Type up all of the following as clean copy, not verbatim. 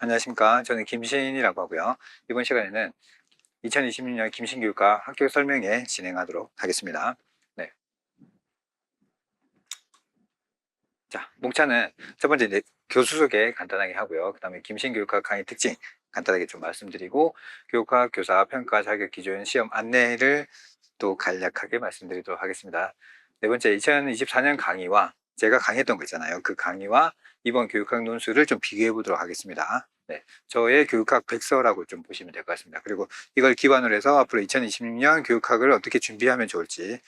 안녕하십니까. 저는 김신이라고 하고요. 이번 시간에는 2026년 김신교육과 학교 설명회 진행하도록 하겠습니다. 네. 자, 목차는 첫 번째 이제 교수 소개 간단하게 하고요. 그 다음에 김신교육과 강의 특징 간단하게 좀 말씀드리고, 교육학, 교사, 평가, 자격 기준, 시험 안내를 또 간략하게 말씀드리도록 하겠습니다. 네 번째, 2024년 강의와 제가 강의했던 거 있잖아요. 그 강의와 이번 교육학 논술을 좀 비교해 보도록 하겠습니다. 네, 저의 교육학 백서라고 좀 보시면 될 것 같습니다. 그리고 이걸 기반으로 해서 앞으로 2026년 교육학을 어떻게 준비하면 좋을지를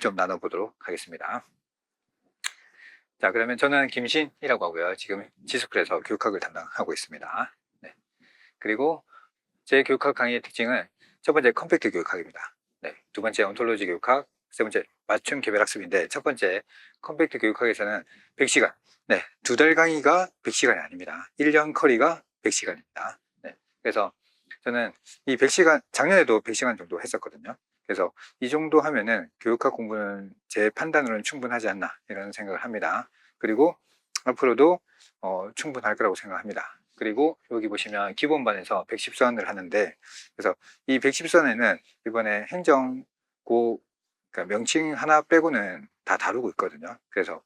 좀 나눠보도록 하겠습니다. 자, 그러면 저는 김신이라고 하고요. 지금 지스쿨에서 교육학을 담당하고 있습니다. 네. 그리고 제 교육학 강의의 특징은 첫 번째 컴팩트 교육학입니다. 네. 두 번째 온톨로지 교육학, 세 번째 맞춤 개별 학습인데, 첫 번째 컴팩트 교육학에서는 100시간, 네, 2달 강의가 100시간이 아닙니다. 1년 커리가 100시간입니다. 네. 그래서 저는 이 100시간, 작년에도 100시간 정도 했었거든요. 그래서 이 정도 하면은 교육학 공부는 제 판단으로는 충분하지 않나 이런 생각을 합니다. 그리고 앞으로도 충분할 거라고 생각합니다. 그리고 여기 보시면 기본반에서 110선을 하는데, 그래서 이 110선에는 이번에 행정고 그러니까 명칭 하나 빼고는 다 다루고 있거든요. 그래서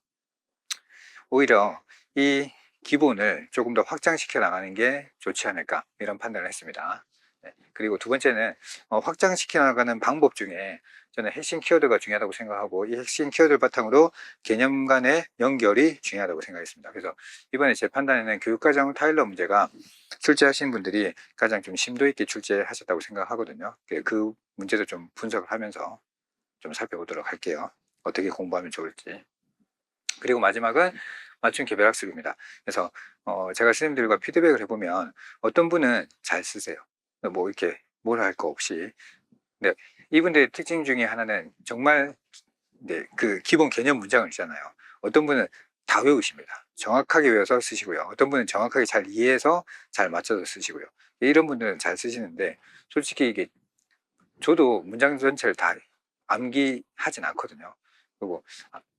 오히려 이 기본을 조금 더 확장시켜 나가는 게 좋지 않을까 이런 판단을 했습니다. 네. 그리고 두 번째는 확장시켜 나가는 방법 중에 저는 핵심 키워드가 중요하다고 생각하고, 이 핵심 키워드를 바탕으로 개념 간의 연결이 중요하다고 생각했습니다. 그래서 이번에 제 판단에는 교육과정 타일러 문제가 출제하신 분들이 가장 좀 심도 있게 출제하셨다고 생각하거든요. 그 문제도 좀 분석을 하면서 좀 살펴보도록 할게요. 어떻게 공부하면 좋을지. 그리고 마지막은 맞춤 개별 학습입니다. 그래서 제가 선생님들과 피드백을 해보면 어떤 분은 잘 쓰세요. 뭐 이렇게 뭐라 할 거 없이. 네, 이분들의 특징 중에 하나는 정말 네, 그 기본 개념 문장을 있잖아요. 어떤 분은 다 외우십니다. 정확하게 외워서 쓰시고요. 어떤 분은 정확하게 잘 이해해서 잘 맞춰서 쓰시고요. 이런 분들은 잘 쓰시는데, 솔직히 이게 저도 문장 전체를 다 암기하진 않거든요. 그리고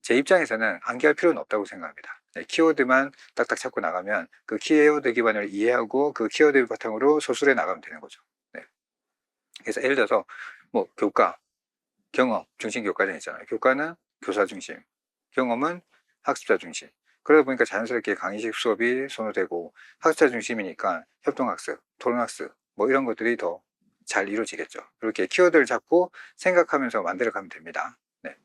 제 입장에서는 암기할 필요는 없다고 생각합니다. 네, 키워드만 딱딱 찾고 나가면 그 키워드 기반을 이해하고 그 키워드 바탕으로 소술해 나가면 되는 거죠. 네. 그래서 예를 들어서 뭐 교과, 경험 중심 교과전 있잖아요. 교과는 교사 중심, 경험은 학습자 중심. 그러다 보니까 자연스럽게 강의식 수업이 선호되고, 학습자 중심이니까 협동학습, 토론학습 뭐 이런 것들이 더 잘 이루어지겠죠. 이렇게 키워드를 잡고 생각하면서 만들어 가면 됩니다. 네.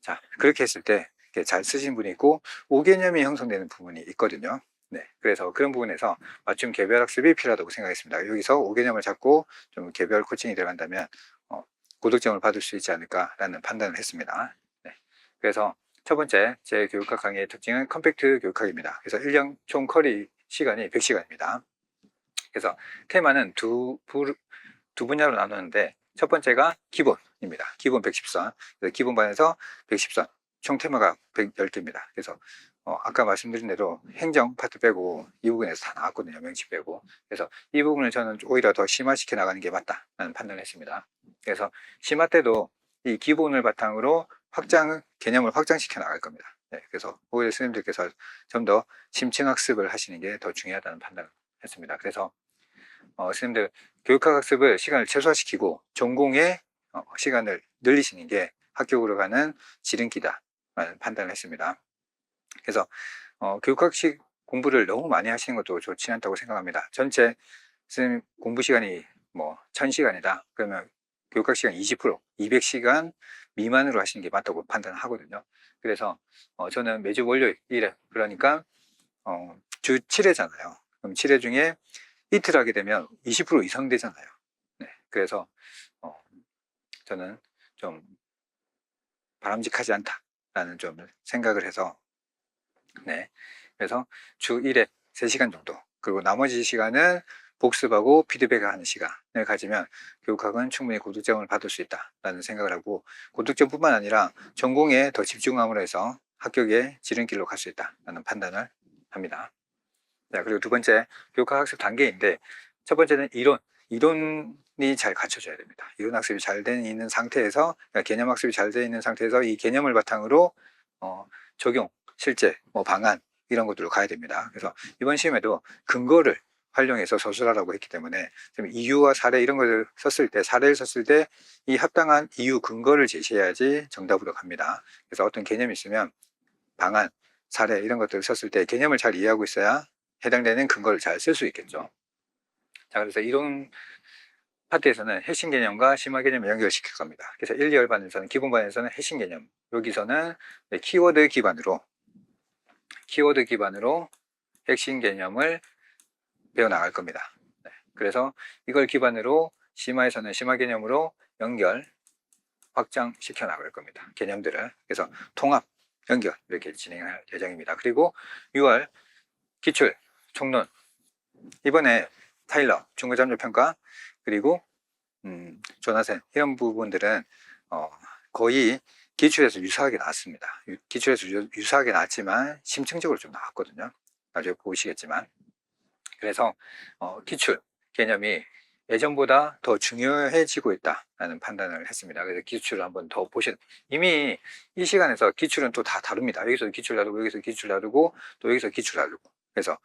자, 그렇게 했을 때 잘 쓰신 분이 있고 5개념이 형성되는 부분이 있거든요. 네, 그래서 그런 부분에서 맞춤 개별 학습이 필요하다고 생각했습니다. 여기서 5개념을 잡고 좀 개별 코칭이 들어간다면 고득점을 받을 수 있지 않을까라는 판단을 했습니다. 네, 그래서 첫 번째 제 교육학 강의의 특징은 컴팩트 교육학입니다. 그래서 1년 총 커리 시간이 100시간입니다. 그래서 테마는 두 분야로 나누는데, 첫 번째가 기본입니다. 기본 110선. 기본반에서 110선. 총 테마가 110개입니다. 그래서 아까 말씀드린 대로 행정 파트 빼고 이 부분에서 다 나왔거든요. 명치 빼고. 그래서 이 부분을 저는 오히려 더 심화시켜 나가는 게 맞다라는 판단을 했습니다. 그래서 심화 때도 이 기본을 바탕으로 개념을 확장시켜 나갈 겁니다. 네, 그래서 오히려 선생님들께서 좀 더 심층학습을 하시는 게 더 중요하다는 판단을 했습니다. 그래서 선생님들 교육학 학습을 시간을 최소화시키고 전공의 시간을 늘리시는 게 합격으로 가는 지름길이다 라는 판단을 했습니다. 그래서 교육학식 공부를 너무 많이 하시는 것도 좋지 않다고 생각합니다. 전체 선생님 공부 시간이 뭐 1000시간이다 그러면 교육학 시간 20%, 200시간 미만으로 하시는 게 맞다고 판단하거든요. 그래서 저는 매주 월요일에, 그러니까 주 7회잖아요. 그럼 7회 중에 이틀 하게 되면 20% 이상 되잖아요. 네, 그래서 저는 좀 바람직하지 않다라는 좀 생각을 해서, 네, 그래서 주 1회 3시간 정도, 그리고 나머지 시간은 복습하고 피드백하는 시간을 가지면 교육학은 충분히 고득점을 받을 수 있다라는 생각을 하고, 고득점뿐만 아니라 전공에 더 집중함으로 해서 합격의 지름길로 갈 수 있다라는 판단을 합니다. 자, 그리고 두 번째 교육학 학습 단계인데, 첫 번째는 이론이 잘 갖춰져야 됩니다. 이론 학습이 잘 되어 있는 상태에서, 그러니까 개념 학습이 잘 되어 있는 상태에서 이 개념을 바탕으로 적용, 실제, 뭐 방안 이런 것들로 가야 됩니다. 그래서 이번 시험에도 근거를 활용해서 서술하라고 했기 때문에 이유와 사례 이런 것을 썼을 때, 사례를 썼을 때 이 합당한 이유 근거를 제시해야지 정답으로 갑니다. 그래서 어떤 개념이 있으면 방안, 사례 이런 것들을 썼을 때 개념을 잘 이해하고 있어야 해당되는 근거를 잘 쓸 수 있겠죠. 자, 그래서 이론 파트에서는 핵심 개념과 심화 개념을 연결시킬 겁니다. 그래서 1, 2월반에서는 기본반에서는 핵심 개념, 여기서는 키워드 기반으로 핵심 개념을 배워나갈 겁니다. 네, 그래서 이걸 기반으로 심화에서는 심화 개념으로 연결, 확장시켜 나갈 겁니다. 개념들을. 그래서 통합, 연결 이렇게 진행할 예정입니다. 그리고 6월 기출, 총론, 이번에 타일러, 중거잠재평가, 그리고 조나센 이런 부분들은 거의 기출에서 유사하게 나왔습니다. 기출에서 유사하게 나왔지만 심층적으로 좀 나왔거든요. 나중에 보시겠지만. 그래서 기출 개념이 예전보다 더 중요해지고 있다라는 판단을 했습니다. 그래서 기출을 한번 더 이미 이 시간에서 기출은 또 다 다릅니다. 여기서 기출 다루고 여기서 기출 다루고 또 여기서 기출 다루고, 그래서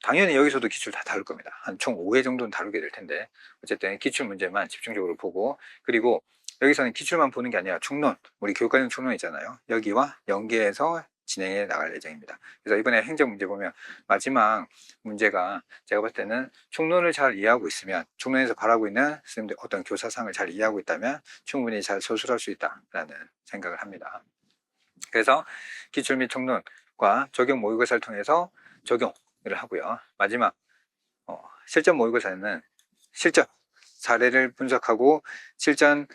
당연히 여기서도 기출 다 다룰 겁니다. 한 총 5회 정도는 다루게 될 텐데 어쨌든 기출 문제만 집중적으로 보고, 그리고 여기서는 기출만 보는 게 아니라 총론, 우리 교육과정 총론 있잖아요. 여기와 연계해서 진행해 나갈 예정입니다. 그래서 이번에 행정 문제 보면 마지막 문제가 제가 봤을 때는 총론을 잘 이해하고 있으면, 총론에서 바라고 있는 선생님들 어떤 교사상을 잘 이해하고 있다면 충분히 잘 서술할 수 있다라는 생각을 합니다. 그래서 기출 및 총론과 적용 모의고사를 통해서 적용을 하고요. 마지막 실전 모의고사는 실전 사례를 분석하고 실전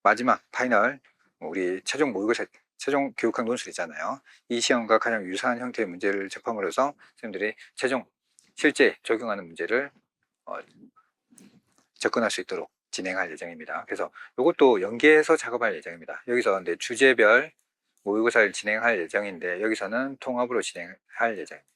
마지막 파이널 우리 최종 모의고사, 최종 교육학 논술 있잖아요. 이 시험과 가장 유사한 형태의 문제를 접함으로써 선생님들이 최종 실제 적용하는 문제를 접근할 수 있도록 진행할 예정입니다. 그래서 이것도 연계해서 작업할 예정입니다. 여기서 근데 주제별 모의고사를 진행할 예정인데 여기서는 통합으로 진행할 예정입니다.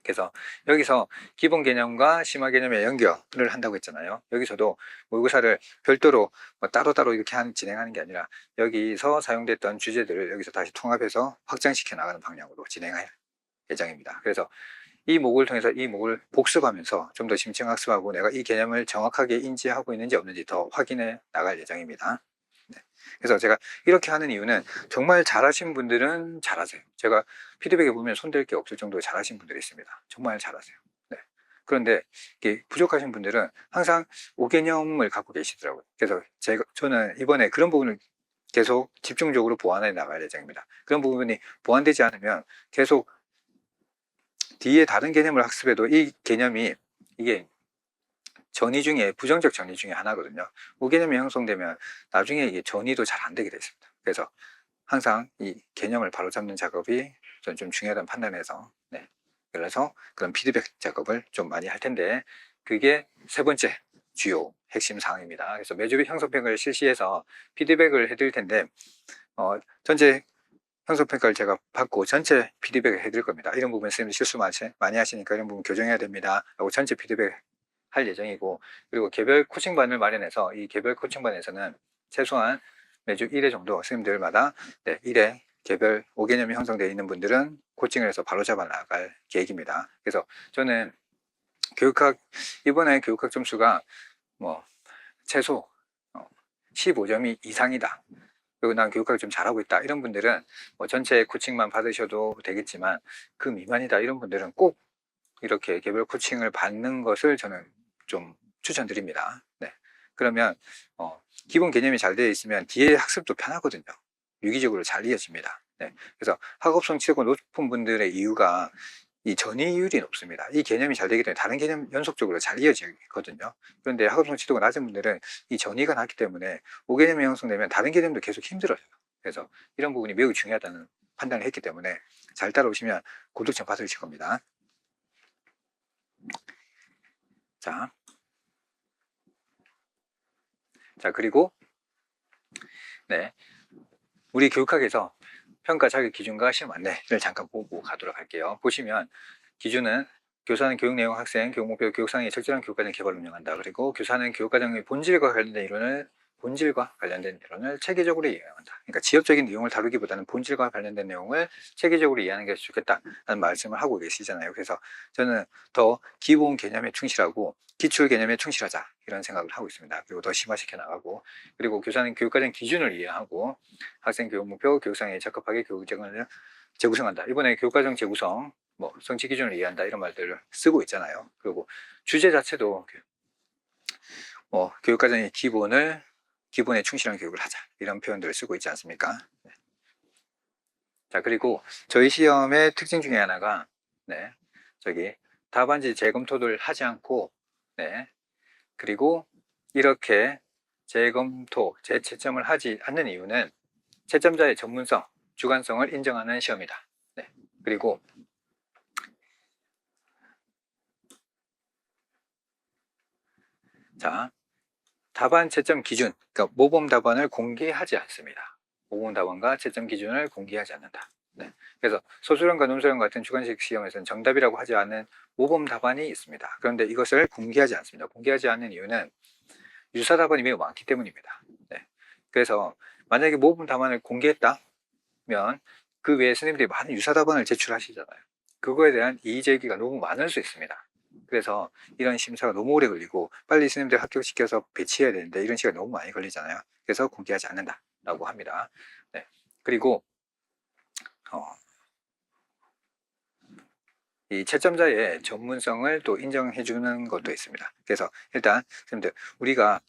그래서 여기서 기본 개념과 심화 개념의 연결을 한다고 했잖아요. 여기서도 모의고사를 별도로 따로따로 이렇게 진행하는 게 아니라 여기서 사용됐던 주제들을 여기서 다시 통합해서 확장시켜 나가는 방향으로 진행할 예정입니다. 그래서 이 목을 통해서 이 목을 복습하면서 좀 더 심층학습하고 내가 이 개념을 정확하게 인지하고 있는지 없는지 더 확인해 나갈 예정입니다. 네. 그래서 제가 이렇게 하는 이유는 정말 잘하신 분들은 잘하세요. 제가 피드백에 보면 손댈 게 없을 정도로 잘하신 분들이 있습니다. 정말 잘하세요. 네. 그런데 이게 부족하신 분들은 항상 5개념을 갖고 계시더라고요. 그래서 저는 이번에 그런 부분을 계속 집중적으로 보완해 나갈 예정입니다. 그런 부분이 보완되지 않으면 계속 뒤에 다른 개념을 학습해도 이 개념이 이게 전이 중에 부정적 전이 중에 하나거든요. 5개념이 형성되면 나중에 이게 전이도 잘 안 되게 되어 있습니다. 그래서 항상 이 개념을 바로잡는 작업이 저는 좀 중요하다는 판단해서 그래서 그런 피드백 작업을 좀 많이 할 텐데 그게 세 번째 주요 핵심 사항입니다. 그래서 매주 형성평가를 실시해서 피드백을 해드릴 텐데 전체 형성평가를 제가 받고 전체 피드백을 해드릴 겁니다. 이런 부분 선생님들 실수 많이 하시니까 이런 부분 교정해야 됩니다 하고 전체 피드백 할 예정이고, 그리고 개별 코칭반을 마련해서 이 개별 코칭반에서는 최소한 매주 1회 정도 선생님들마다 1회 개별 5개념이 형성되어 있는 분들은 코칭을 해서 바로 잡아 나갈 계획입니다. 그래서 저는 이번에 교육학 점수가 최소 15점이 이상이다, 그리고 난 교육학을 좀 잘하고 있다 이런 분들은 전체 코칭만 받으셔도 되겠지만 그 미만이다 이런 분들은 꼭 이렇게 개별 코칭을 받는 것을 저는 좀 추천드립니다. 네. 그러면 기본 개념이 잘 되어 있으면 뒤에 학습도 편하거든요. 유기적으로 잘 이어집니다. 네. 그래서 학업성 치고가 높은 분들의 이유가 이 전이율이 높습니다. 이 개념이 잘 되기 때문에 다른 개념 연속적으로 잘 이어지거든요. 그런데 학업성 치도가 낮은 분들은 이 전이가 낮기 때문에 5개념이 형성되면 다른 개념도 계속 힘들어져요. 그래서 이런 부분이 매우 중요하다는 판단을 했기 때문에 잘 따라오시면 고득점 받으실 겁니다. 자, 그리고 우리 교육학에서 평가 자격 기준과 시험 안내를 잠깐 보고 가도록 할게요. 보시면 기준은 교사는 교육 내용, 학생, 교육 목표, 교육상의 적절한 교육과정 개발 운영한다. 그리고 교사는 교육과정의 본질과 관련된 이론을 본질과 관련된 이론을 체계적으로 이해한다. 그러니까 지엽적인 내용을 다루기보다는 본질과 관련된 내용을 체계적으로 이해하는 게 좋겠다라는 말씀을 하고 계시잖아요. 그래서 저는 더 기본 개념에 충실하고 기출 개념에 충실하자 이런 생각을 하고 있습니다. 그리고 더 심화시켜 나가고, 그리고 교사는 교육과정 기준을 이해하고 학생 교육 목표, 교육상에 적합하게 교육정을 재구성한다. 이번에 교육과정 재구성, 뭐 성취 기준을 이해한다 이런 말들을 쓰고 있잖아요. 그리고 주제 자체도 교육과정의 기본에 충실한 교육을 하자 이런 표현들을 쓰고 있지 않습니까? 네. 자, 그리고 저희 시험의 특징 중에 하나가 저기 답안지 재검토를 하지 않고 그리고 이렇게 재검토, 재채점을 하지 않는 이유는 채점자의 전문성, 주관성을 인정하는 시험이다. 그리고 자, 답안 채점 기준, 그러니까 모범 답안을 공개하지 않습니다. 모범 답안과 채점 기준을 공개하지 않는다. 그래서 소수령과 논술형 같은 주관식 시험에서는 정답이라고 하지 않은 모범 답안이 있습니다. 그런데 이것을 공개하지 않습니다. 공개하지 않는 이유는 유사 답안이 매우 많기 때문입니다. 그래서 만약에 모범 답안을 공개했다면 그 외에 선생님들이 많은 유사 답안을 제출하시잖아요. 그거에 대한 이의 제기가 너무 많을 수 있습니다. 그래서 이런 심사가 너무 오래 걸리고 빨리 선생님들 합격시켜서 배치해야 되는데 이런 시간이 너무 많이 걸리잖아요. 그래서 공개하지 않는다라고 합니다. 그리고 이 채점자의 전문성을 또 인정해 주는 것도 있습니다. 그래서 일단 선생님들 우리가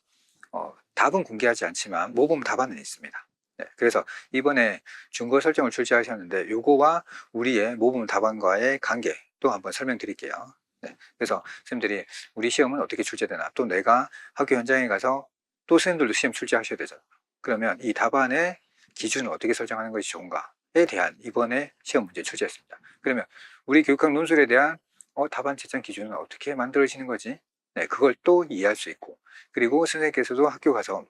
답은 공개하지 않지만 모범 답안은 있습니다. 그래서 이번에 준거 설정을 출제하셨는데 요거와 우리의 모범 답안과의 관계 또 한번 설명드릴게요. 그래서 선생님들이 우리 시험은 어떻게 출제되나, 또 내가 학교 현장에 가서 또 선생님들도 시험 출제하셔야 되잖아요. 그러면 이 답안의 기준을 어떻게 설정하는 것이 좋은가에 대한 이번에 시험 문제 출제했습니다. 그러면 우리 교육학 논술에 대한 답안 채점 기준은 어떻게 만들어지는 거지? 그걸 또 이해할 수 있고, 그리고 선생님께서도 학교 가서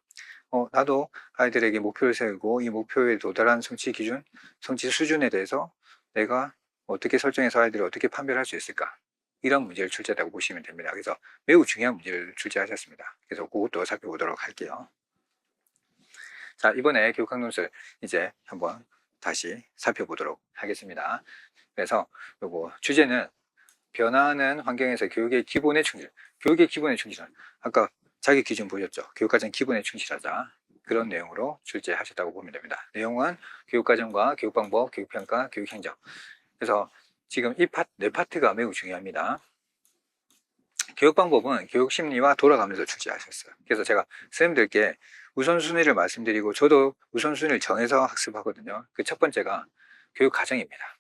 나도 아이들에게 목표를 세우고 이 목표에 도달한 성취 기준, 성취 수준에 대해서 내가 어떻게 설정해서 아이들을 어떻게 판별할 수 있을까? 이런 문제를 출제했다고 보시면 됩니다. 그래서 매우 중요한 문제를 출제하셨습니다. 그래서 그것도 살펴보도록 할게요. 자, 이번에 교육학 논술 이제 한번 다시 살펴보도록 하겠습니다. 그래서 요거 주제는 변화하는 환경에서 교육의 기본에 충실. 교육의 기본에 충실한. 아까 자기 기준 보셨죠? 교육과정 기본에 충실하자. 그런 내용으로 출제하셨다고 보면 됩니다. 내용은 교육과정과 교육방법, 교육평가, 교육행정. 그래서 지금 이 네 파트가 매우 중요합니다. 교육방법은 교육심리와 돌아가면서 출제하셨어요. 그래서 제가 선생님들께 우선순위를 말씀드리고 저도 우선순위를 정해서 학습하거든요. 그 첫 번째가 교육과정입니다.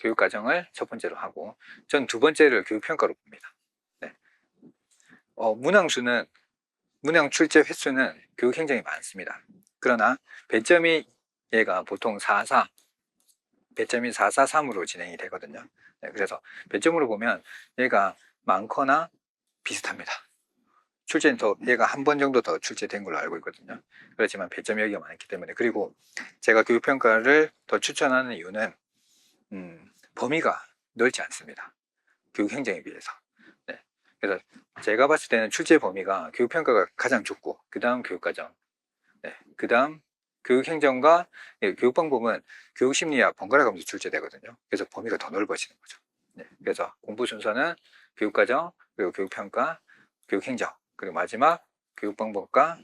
교육과정을 첫 번째로 하고 전 두 번째를 교육평가로 봅니다. 문항 출제 횟수는 교육행정이 많습니다. 그러나 배점이 얘가 보통 4.4, 배점이 4.4.3으로 진행이 되거든요. 그래서 배점으로 보면 얘가 많거나 비슷합니다. 출제는 얘가 한 번 정도 더 출제된 걸로 알고 있거든요. 그렇지만 배점이 여기가 많기 때문에. 그리고 제가 교육평가를 더 추천하는 이유는 범위가 넓지 않습니다. 교육행정에 비해서. 그래서 제가 봤을 때는 출제 범위가 교육평가가 가장 좁고 그 다음 교육과정, 그 다음 교육행정과 교육방법은 교육심리와 번갈아 가면서 출제되거든요. 그래서 범위가 더 넓어지는 거죠. 그래서 공부 순서는 교육과정, 그리고 교육평가, 교육행정, 그리고 마지막 교육방법과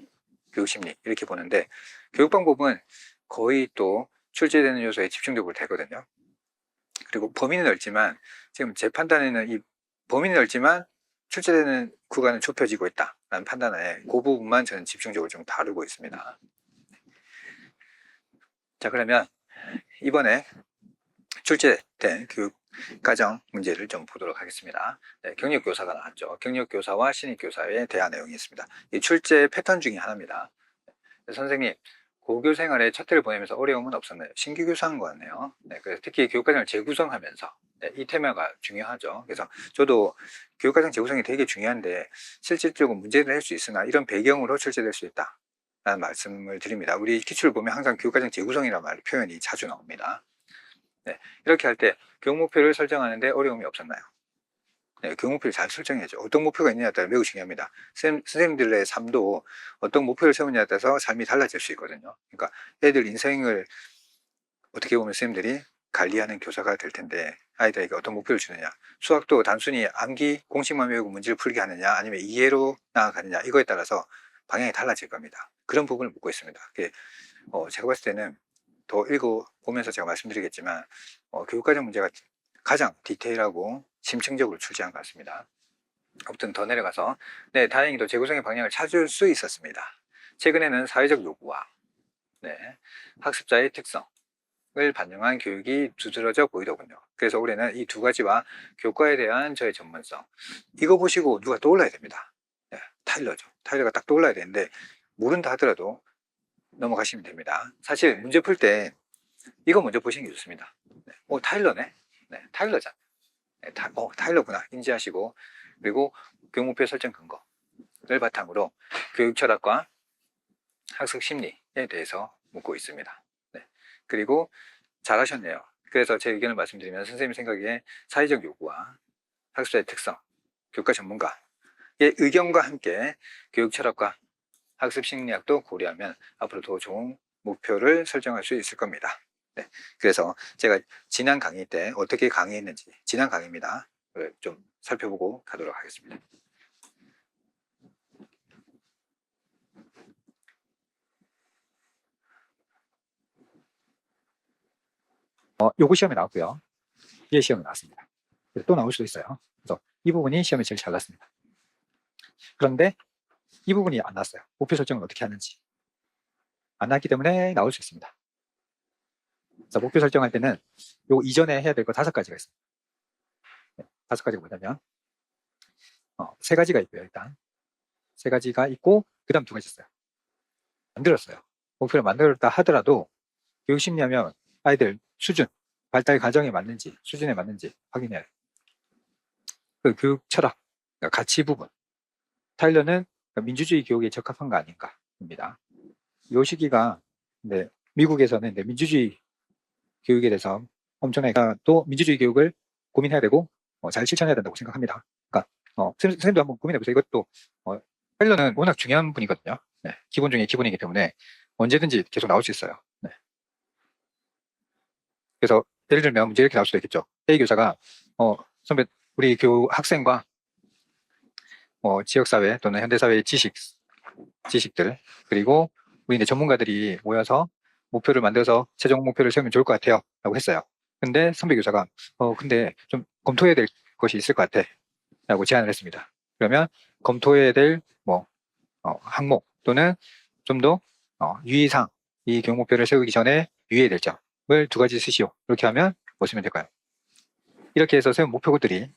교육심리 이렇게 보는데, 교육방법은 거의 또 출제되는 요소에 집중적으로 되거든요. 그리고 범위는 넓지만 지금 제 판단에는 이 범위는 넓지만 출제되는 구간은 좁혀지고 있다라는 판단에 그 부분만 저는 집중적으로 좀 다루고 있습니다. 자, 그러면 이번에 출제된 교육과정 문제를 좀 보도록 하겠습니다. 경력교사가 나왔죠. 경력교사와 신입교사에 대한 내용이 있습니다. 이 출제 패턴 중에 하나입니다. 선생님, 고교 생활에 첫 해를 보내면서 어려움은 없었나요? 신규 교사한 것 같네요. 그래서 특히 교육과정을 재구성하면서 이 테마가 중요하죠. 그래서 저도 교육과정 재구성이 되게 중요한데 실질적으로 문제를 낼 수 있으나 이런 배경으로 출제될 수 있다 라는 말씀을 드립니다. 우리 기출을 보면 항상 교육과정 재구성이라는 표현이 자주 나옵니다. 이렇게 할 때 교육 목표를 설정하는데 어려움이 없었나요? 네, 교육 목표를 잘 설정해야죠. 어떤 목표가 있느냐에 따라 매우 중요합니다. 선생님들의 삶도 어떤 목표를 세우느냐에 따라서 삶이 달라질 수 있거든요. 그러니까 애들 인생을 어떻게 보면 선생님들이 관리하는 교사가 될 텐데 아이들에게 어떤 목표를 주느냐, 수학도 단순히 암기 공식만 외우고 문제를 풀게 하느냐 아니면 이해로 나아가느냐, 이거에 따라서 방향이 달라질 겁니다. 그런 부분을 묻고 있습니다. 제가 봤을 때는 더 읽어보면서 제가 말씀드리겠지만 교육과정 문제가 가장 디테일하고 심층적으로 출제한 것 같습니다. 아무튼 더 내려가서, 네, 다행히도 재구성의 방향을 찾을 수 있었습니다. 최근에는 사회적 요구와 학습자의 특성을 반영한 교육이 두드러져 보이더군요. 그래서 올해는 이 두 가지와 교과에 대한 저의 전문성, 이거 보시고 누가 떠올라야 됩니다. 네, 타일러죠. 타일러가 딱 떠올라야 되는데 모른다 하더라도 넘어가시면 됩니다. 사실 문제 풀 때 이거 먼저 보시는 게 좋습니다. 타일러네. 타일러잖아. 타일러구나 인지하시고, 그리고 교육 목표 설정 근거를 바탕으로 교육 철학과 학습 심리에 대해서 묻고 있습니다. 그리고 잘하셨네요. 그래서 제 의견을 말씀드리면, 선생님 생각에 사회적 요구와 학습자의 특성, 교과 전문가의 의견과 함께 교육 철학과 학습 심리학도 고려하면 앞으로 더 좋은 목표를 설정할 수 있을 겁니다. 그래서 제가 지난 강의 때 어떻게 강의했는지, 지난 강의입니다, 좀 살펴보고 가도록 하겠습니다. 요거 시험에 나왔고요. 얘 시험에 나왔습니다. 또 나올 수도 있어요. 그래서 이 부분이 시험에 제일 잘 났습니다. 그런데 이 부분이 안 나왔어요. 목표 설정을 어떻게 하는지 안 나왔기 때문에 나올 수 있습니다. 그래서 목표 설정할 때는 요 이전에 해야 될 거 5가지가 있습니다. 5가지가 뭐냐면 3가지가 있고요. 일단 3가지가 있고 그 다음 2가지 있어요. 만들었어요. 목표를 만들었다 하더라도 교육 심리하면 아이들 수준, 발달 과정에 맞는지, 수준에 맞는지 확인해야 돼요. 그 교육 철학, 그러니까 가치 부분, 타일러는 민주주의 교육에 적합한가 아닌가입니다. 이 시기가 미국에서는 민주주의 교육에 대해서 엄청나게 또 민주주의 교육을 고민해야 되고 잘 실천해야 된다고 생각합니다. 그러니까 선생님도 한번 고민해보세요. 이것도 타일러는 워낙 중요한 분이거든요. 기본 중에 기본이기 때문에 언제든지 계속 나올 수 있어요. 그래서 예를 들면 문제 이렇게 나올 수도 있겠죠. A 교사가 선배 우리 학생과 지역사회 또는 현대사회의 지식들, 그리고 우리 이제 전문가들이 모여서 목표를 만들어서 최종 목표를 세우면 좋을 것 같아요 라고 했어요. 근데 선배 교사가 근데 좀 검토해야 될 것이 있을 것 같아 라고 제안을 했습니다. 그러면 검토해야 될 항목 또는 좀 더 유의사항, 이 교육 목표를 세우기 전에 유의해야 될 점을 2가지 쓰시오. 이렇게 하면 뭐 쓰면 될까요? 이렇게 해서 세운 목표들이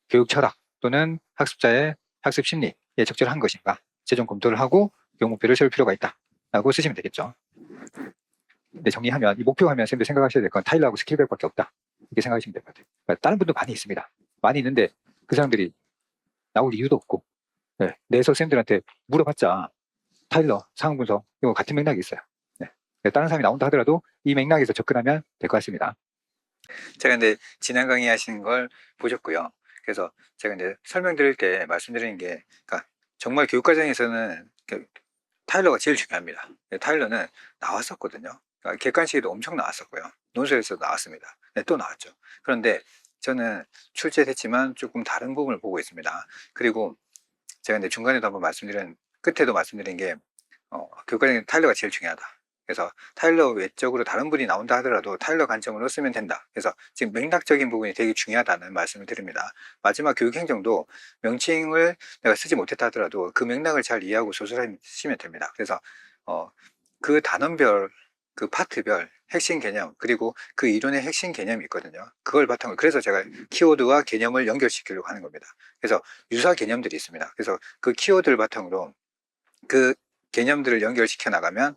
교육 철학 또는 학습자의 학습 심리에 적절한 것인가 최종 검토를 하고 교육 목표를 세울 필요가 있다 라고 쓰시면 되겠죠. 근데 정리하면, 이 목표 하면 선생님들 생각하셔야 될 건 타일러하고 스킬백밖에 없다, 이렇게 생각하시면 될 것 같아요. 그러니까 다른 분도 많이 있습니다. 많이 있는데 그 사람들이 나올 이유도 없고, 내서 선생님들한테 물어봤자 타일러, 상황분석 이거 같은 맥락이 있어요. 다른 사람이 나온다 하더라도 이 맥락에서 접근하면 될 것 같습니다. 제가 근데 지난 강의 하시는 걸 보셨고요. 그래서 제가 이제 설명드릴 때 말씀드리는 게, 그러니까 정말 교육과정에서는 타일러가 제일 중요합니다. 타일러는 나왔었거든요. 그러니까 객관식에도 엄청 나왔었고요. 논술에서도 나왔습니다. 또 나왔죠. 그런데 저는 출제됐지만 조금 다른 부분을 보고 있습니다. 그리고 제가 이제 중간에도 한번 끝에도 말씀드린 게, 교육과정에 타일러가 제일 중요하다. 그래서 타일러 외적으로 다른 분이 나온다 하더라도 타일러 관점으로 쓰면 된다. 그래서 지금 맥락적인 부분이 되게 중요하다는 말씀을 드립니다. 마지막 교육행정도 명칭을 내가 쓰지 못했다 하더라도 그 맥락을 잘 이해하고 소설하시면 됩니다. 그래서 그 단원별, 그 파트별 핵심 개념, 그리고 그 이론의 핵심 개념이 있거든요. 그걸 바탕으로, 그래서 제가 키워드와 개념을 연결시키려고 하는 겁니다. 그래서 유사 개념들이 있습니다. 그래서 그 키워드를 바탕으로 그 개념들을 연결시켜 나가면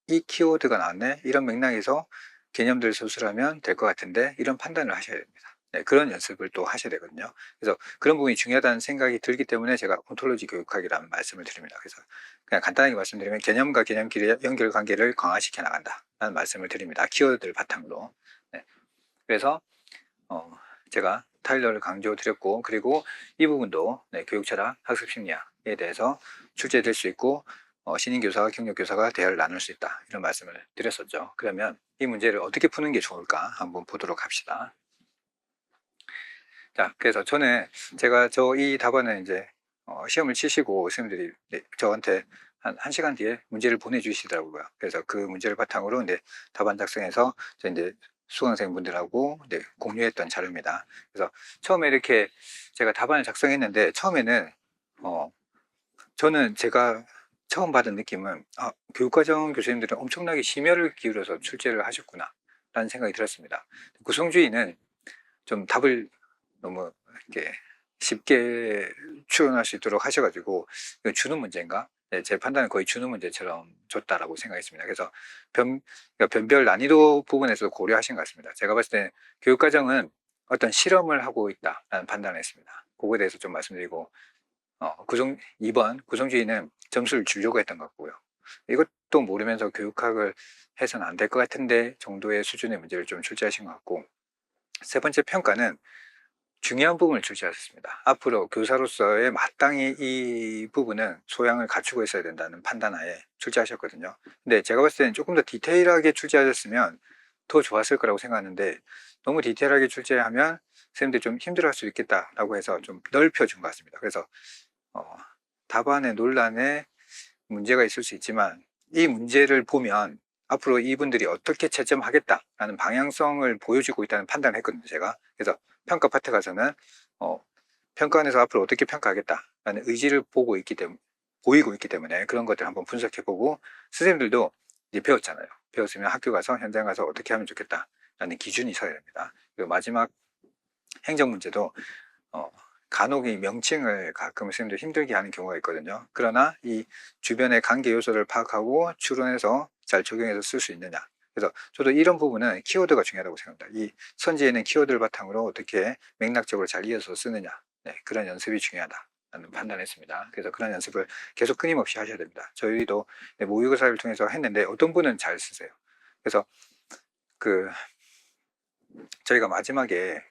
이 키워드가 나왔네, 이런 맥락에서 개념들을 소술하면 될 것 같은데, 이런 판단을 하셔야 됩니다. 그런 연습을 또 하셔야 되거든요. 그래서 그런 부분이 중요하다는 생각이 들기 때문에 제가 온톨로지 교육학이라는 말씀을 드립니다. 그래서 그냥 간단하게 말씀드리면 개념과 개념끼리의 연결관계를 강화시켜 나간다 라는 말씀을 드립니다. 키워드를 바탕으로. 그래서 제가 타일러를 강조드렸고, 그리고 이 부분도 교육철학, 학습심리학에 대해서 출제될 수 있고 신임 교사와 경력 교사가 대화를 나눌 수 있다, 이런 말씀을 드렸었죠. 그러면 이 문제를 어떻게 푸는 게 좋을까 한번 보도록 합시다. 자, 그래서 제가 이 답안은 이제 시험을 치시고 선생님들이 저한테 한 1시간 뒤에 문제를 보내주시더라고요. 그래서 그 문제를 바탕으로 이제 답안 작성해서 이제 수강생분들하고 공유했던 자료입니다. 그래서 처음에 이렇게 제가 답안을 작성했는데, 처음에는 저는 제가 처음 받은 느낌은 교육과정 교수님들은 엄청나게 심혈을 기울여서 출제를 하셨구나 라는 생각이 들었습니다. 구성주의는 좀 답을 너무 이렇게 쉽게 추론할 수 있도록 하셔가지고 이거 주는 문제인가? 제 판단은 거의 주는 문제처럼 줬다라고 생각했습니다. 그래서 그러니까 변별 난이도 부분에서 고려하신 것 같습니다. 제가 봤을 때 교육과정은 어떤 실험을 하고 있다라는 판단을 했습니다. 그거에 대해서 좀 말씀드리고, 2번 구성주의는 점수를 주려고 했던 것 같고요. 이것도 모르면서 교육학을 해서는 안 될 것 같은데 정도의 수준의 문제를 좀 출제하신 것 같고, 세 번째 평가는 중요한 부분을 출제하셨습니다. 앞으로 교사로서의 마땅히 이 부분은 소양을 갖추고 있어야 된다는 판단하에 출제하셨거든요. 근데 제가 봤을 때는 조금 더 디테일하게 출제하셨으면 더 좋았을 거라고 생각하는데, 너무 디테일하게 출제하면 선생님들이 좀 힘들어할 수 있겠다라고 해서 좀 넓혀준 것 같습니다. 그래서 답안의 논란에 문제가 있을 수 있지만, 이 문제를 보면 앞으로 이분들이 어떻게 채점하겠다라는 방향성을 보여주고 있다는 판단을 했거든요, 제가. 그래서 평가 파트 가서는 평가원에서 앞으로 어떻게 평가하겠다라는 의지를 보이고 있기 때문에 그런 것들을 한번 분석해보고, 선생님들도 이제 배웠잖아요. 배웠으면 학교 가서 현장 가서 어떻게 하면 좋겠다라는 기준이 있어야 됩니다. 그리고 마지막 행정 문제도 간혹 이 명칭을 가끔 선생님들 힘들게 하는 경우가 있거든요. 그러나 이 주변의 관계 요소를 파악하고 추론해서 잘 적용해서 쓸 수 있느냐. 그래서 저도 이런 부분은 키워드가 중요하다고 생각합니다. 이 선지에 있는 키워드를 바탕으로 어떻게 맥락적으로 잘 이어서 쓰느냐. 그런 연습이 중요하다는 판단했습니다. 그래서 그런 연습을 계속 끊임없이 하셔야 됩니다. 저희도 모의고사를 통해서 했는데 어떤 분은 잘 쓰세요. 그래서 저희가 마지막에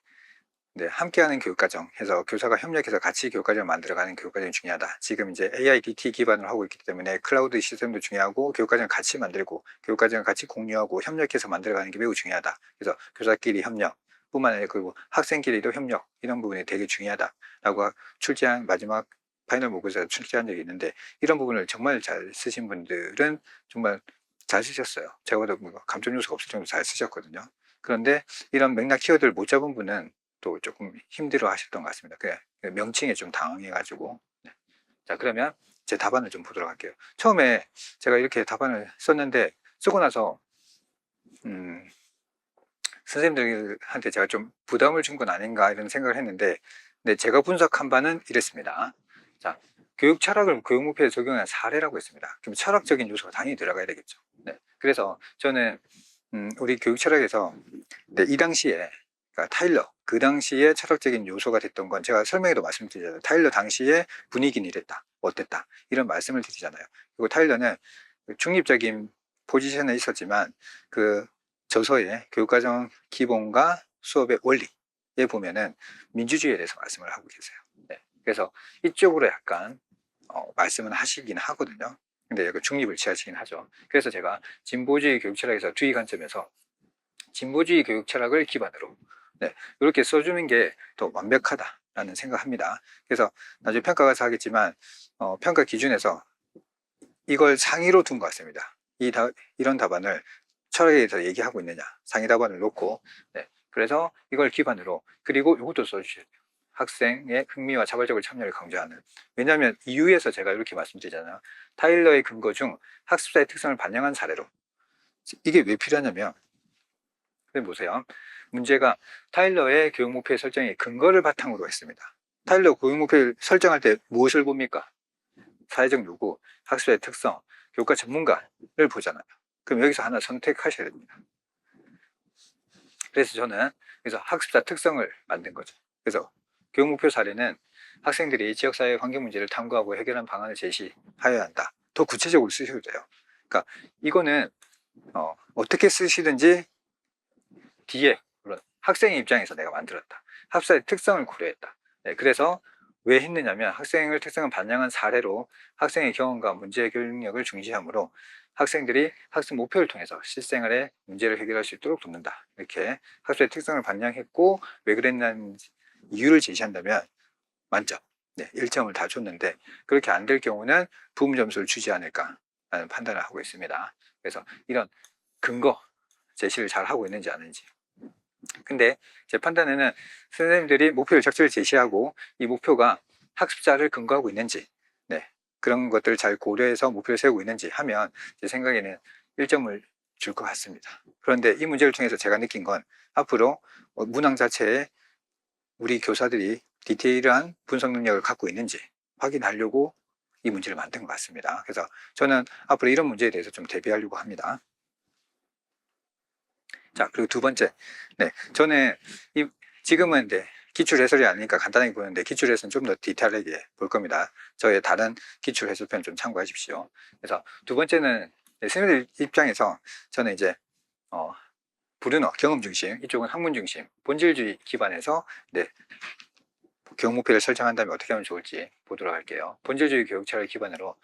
함께하는 교육과정 해서 교사가 협력해서 같이 교육과정을 만들어가는 교육과정이 중요하다. 지금 이제 AIDT 기반으로 하고 있기 때문에 클라우드 시스템도 중요하고 교육과정을 같이 만들고 교육과정을 같이 공유하고 협력해서 만들어가는 게 매우 중요하다. 그래서 교사끼리 협력 뿐만 아니라 그리고 학생끼리도 협력, 이런 부분이 되게 중요하다라고 출제한 마지막 파이널 모의고사에 출제한 적이 있는데, 이런 부분을 정말 잘 쓰신 분들은 정말 잘 쓰셨어요. 제가 봐도 감점 요소가 없을 정도로 잘 쓰셨거든요. 그런데 이런 맥락 키워드를 못 잡은 분은 또 조금 힘들어 하셨던 것 같습니다. 명칭에 좀 당황해가지고. 자, 그러면 제 답안을 좀 보도록 할게요. 처음에 제가 이렇게 답안을 썼는데, 쓰고 나서 선생님들한테 제가 좀 부담을 준 건 아닌가 이런 생각을 했는데, 제가 분석한 바는 이랬습니다. 자, 교육 철학을 교육 목표에 적용한 사례라고 했습니다. 그럼 철학적인 요소가 당연히 들어가야 되겠죠. 그래서 저는 우리 교육 철학에서 이 당시에, 그러니까 타일러 그 당시에 철학적인 요소가 됐던 건 제가 설명에도 말씀드리잖아요. 타일러 당시에 분위기는 이랬다, 어땠다, 이런 말씀을 드리잖아요. 그리고 타일러는 중립적인 포지션에 있었지만 그 저서의 교육과정 기본과 수업의 원리에 보면은 민주주의에 대해서 말씀을 하고 계세요. 그래서 이쪽으로 약간 말씀은 하시긴 하거든요. 근데 약간 중립을 취하시긴 하죠. 그래서 제가 진보주의 교육 철학에서 주의 관점에서 진보주의 교육 철학을 기반으로 이렇게 써주는 게 더 완벽하다라는 생각합니다. 그래서 나중에 평가가서 하겠지만 평가 기준에서 이걸 상위로 둔 것 같습니다. 이런 답안을 철학에 대해서 얘기하고 있느냐, 상위 답안을 놓고, 그래서 이걸 기반으로, 그리고 이것도 써주셔야 돼요. 학생의 흥미와 자발적으로 참여를 강조하는. 왜냐하면 이유에서 제가 이렇게 말씀드리잖아요. 타일러의 근거 중 학습자의 특성을 반영한 사례로. 이게 왜 필요하냐면, 보세요. 문제가 타일러의 교육 목표의 설정이 근거를 바탕으로 했습니다. 타일러 교육 목표를 설정할 때 무엇을 봅니까? 사회적 요구, 학습자의 특성, 교육과 전문가를 보잖아요. 그럼 여기서 하나 선택하셔야 됩니다. 그래서 저는 학습자 특성을 만든 거죠. 그래서 교육 목표 사례는 학생들이 지역사회 환경 문제를 탐구하고 해결하는 방안을 제시하여야 한다. 더 구체적으로 쓰셔도 돼요. 그러니까 이거는 어떻게 쓰시든지 뒤에, 물론 학생의 입장에서 내가 만들었다. 학습자의 특성을 고려했다. 네, 그래서 왜 했느냐면 학생을 특성을 반영한 사례로 학생의 경험과 문제 해결 능력을 중시하므로 학생들이 학습 목표를 통해서 실생활에 문제를 해결할 수 있도록 돕는다. 이렇게 학습자의 특성을 반영했고 왜 그랬냐는 이유를 제시한다면 만점, 네, 1점을 다 줬는데 그렇게 안 될 경우는 부분 점수를 주지 않을까라는 판단을 하고 있습니다. 그래서 이런 근거 제시를 잘 하고 있는지 아닌지. 근데 제 판단에는 선생님들이 목표를 적절히 제시하고 이 목표가 학습자를 근거하고 있는지, 네, 그런 것들을 잘 고려해서 목표를 세우고 있는지 하면 제 생각에는 1점을 줄 것 같습니다. 그런데 이 문제를 통해서 제가 느낀 건 앞으로 문항 자체에 우리 교사들이 디테일한 분석 능력을 갖고 있는지 확인하려고 이 문제를 만든 것 같습니다. 그래서 저는 앞으로 이런 문제에 대해서 좀 대비하려고 합니다. 자, 그리고 두 번째. 네, 저는 지금은 네, 기출 해설이 아니니까 간단하게 보는데 기출 해설은 좀 더 디테일하게 볼 겁니다. 저의 다른 기출 해설편 좀 참고하십시오. 그래서 두 번째는 네, 선생님들 입장에서 저는 이제 브루너 경험 중심, 이쪽은 학문 중심, 본질주의 기반에서 네, 교육 목표를 설정한다면 어떻게 하면 좋을지 보도록 할게요. 본질주의 교육 체를 기반으로